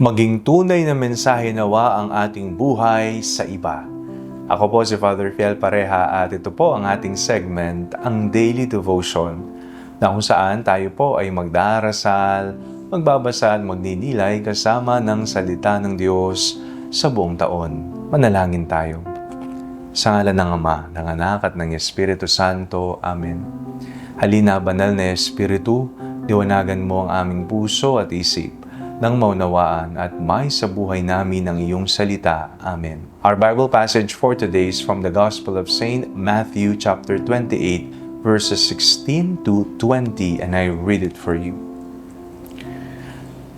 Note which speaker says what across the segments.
Speaker 1: Maging tunay na mensahe nawa ang ating buhay sa iba. Ako po si Father Fiel Pareha at ito po ang ating segment, ang Daily Devotion, na kung saan tayo po ay magdarasal, magbabasa at magninilay kasama ng salita ng Diyos sa buong taon. Manalangin tayo. Sa ngalan ng Ama, ng Anak at ng Espiritu Santo. Amen. Halina, banal na Espiritu, liwanagan mo ang aming puso at isip nang maunawaan at may sa buhay namin ang iyong salita. Amen. Our Bible passage for today is from the Gospel of Saint Matthew chapter 28, verses 16 to 20, and I read it for you.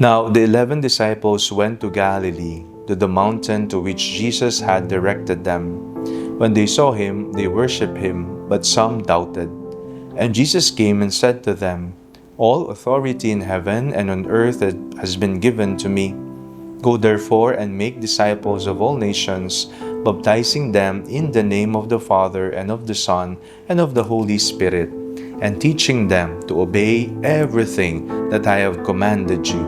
Speaker 1: Now the 11 disciples went to Galilee, to the mountain to which Jesus had directed them. When they saw him, they worshipped him, but some doubted. And Jesus came and said to them, "All authority in heaven and on earth has been given to me. Go therefore and make disciples of all nations, baptizing them in the name of the Father and of the Son and of the Holy Spirit, and teaching them to obey everything that I have commanded you.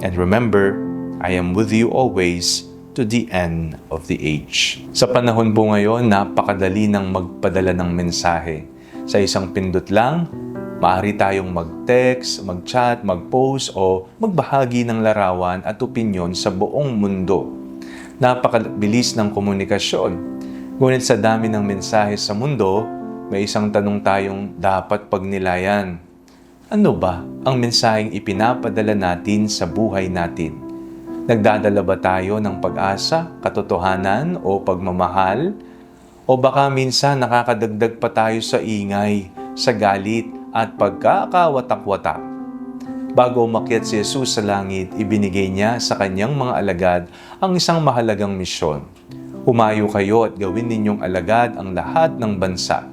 Speaker 1: And remember, I am with you always to the end of the age." Sa panahon po ngayon, napakadali ng magpadala ng mensahe. Sa isang pindot lang, maaari tayong mag-text, mag-chat, mag-post o magbahagi ng larawan at opinyon sa buong mundo. Napakabilis ng komunikasyon. Ngunit sa dami ng mensahe sa mundo, may isang tanong tayong dapat pagnilayan. Ano ba ang mensaheng ipinapadala natin sa buhay natin? Nagdadala ba tayo ng pag-asa, katotohanan o pagmamahal? O baka minsan nakakadagdag pa tayo sa ingay, sa galit at pagkakawatak-watak? Bago umakyat si Jesus sa langit, ibinigay niya sa kanyang mga alagad ang isang mahalagang misyon. Humayo kayo at gawin ninyong alagad ang lahat ng bansa.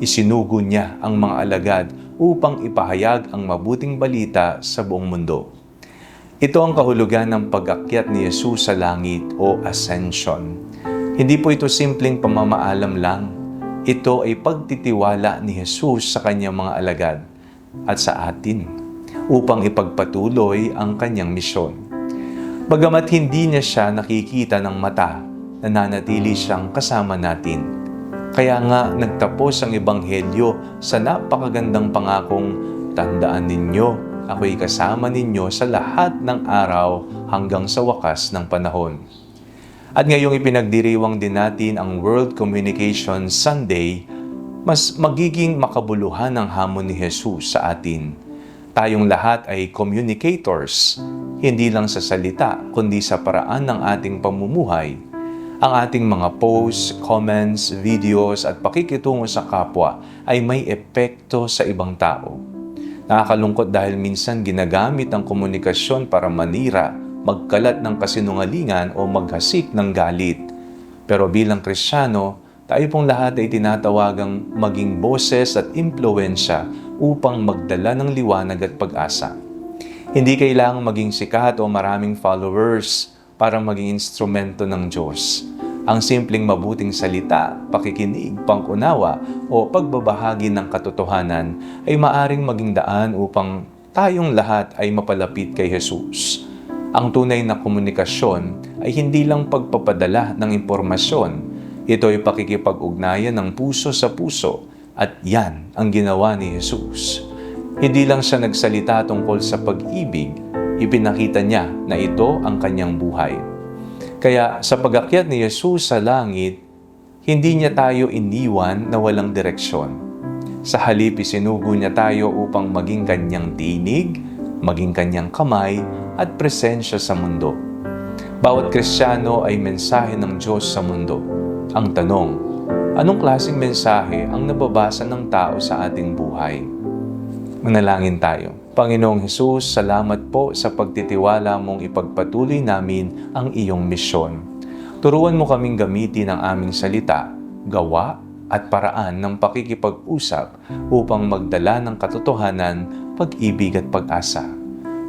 Speaker 1: Isinugo niya ang mga alagad upang ipahayag ang mabuting balita sa buong mundo. Ito ang kahulugan ng pag-akyat ni Jesus sa langit o ascension. Hindi po ito simpleng pamamaalam lang. Ito ay pagtitiwala ni Jesus sa kanyang mga alagad at sa atin upang ipagpatuloy ang kanyang misyon. Bagamat hindi niya siya nakikita ng mata, nananatili siyang kasama natin. Kaya nga nagtapos ang Ebanghelyo sa napakagandang pangakong, "Tandaan ninyo, ako'y kasama ninyo sa lahat ng araw hanggang sa wakas ng panahon." At ngayong ipinagdiriwang din natin ang World Communication Sunday, mas magiging makabuluhan ang hamon ni Jesus sa atin. Tayong lahat ay communicators, hindi lang sa salita, kundi sa paraan ng ating pamumuhay. Ang ating mga posts, comments, videos at pakikitungo sa kapwa ay may epekto sa ibang tao. Nakakalungkot dahil minsan ginagamit ang komunikasyon para manira, magkalat ng kasinungalingan o maghasik ng galit. Pero bilang Kristiyano, tayo pong lahat ay tinatawagang maging boses at impluwensya upang magdala ng liwanag at pag-asa. Hindi kailangang maging sikat o maraming followers para maging instrumento ng Diyos. Ang simpleng mabuting salita, pakikinig, pang-unawa o pagbabahagi ng katotohanan ay maaring maging daan upang tayong lahat ay mapalapit kay Jesus. Ang tunay na komunikasyon ay hindi lang pagpapadala ng impormasyon. Ito ay pakikipag-ugnayan ng puso sa puso at yan ang ginawa ni Jesus. Hindi lang siya nagsalita tungkol sa pag-ibig, ipinakita niya na ito ang kanyang buhay. Kaya sa pag-akyat ni Jesus sa langit, hindi niya tayo iniwan na walang direksyon. Sa halip, isinugo niya tayo upang maging kanyang tinig, maging kanyang kamay at presensya sa mundo. Bawat Kristiyano ay mensahe ng Diyos sa mundo. Ang tanong, anong klaseng mensahe ang nababasa ng tao sa ating buhay? Manalangin tayo. Panginoong Hesus, salamat po sa pagtitiwala mong ipagpatuloy namin ang iyong misyon. Turuan mo kaming gamitin ang aming salita, gawa at paraan ng pakikipag-usap upang magdala ng katotohanan, pag-ibig at pag-asa.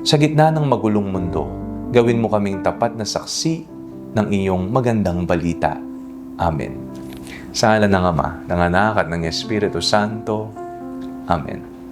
Speaker 1: Sa gitna ng magulong mundo, gawin mo kaming tapat na saksi ng iyong magandang balita. Amen. Sa ngalan ng Ama, ng Anak at ng Espiritu Santo. Amen.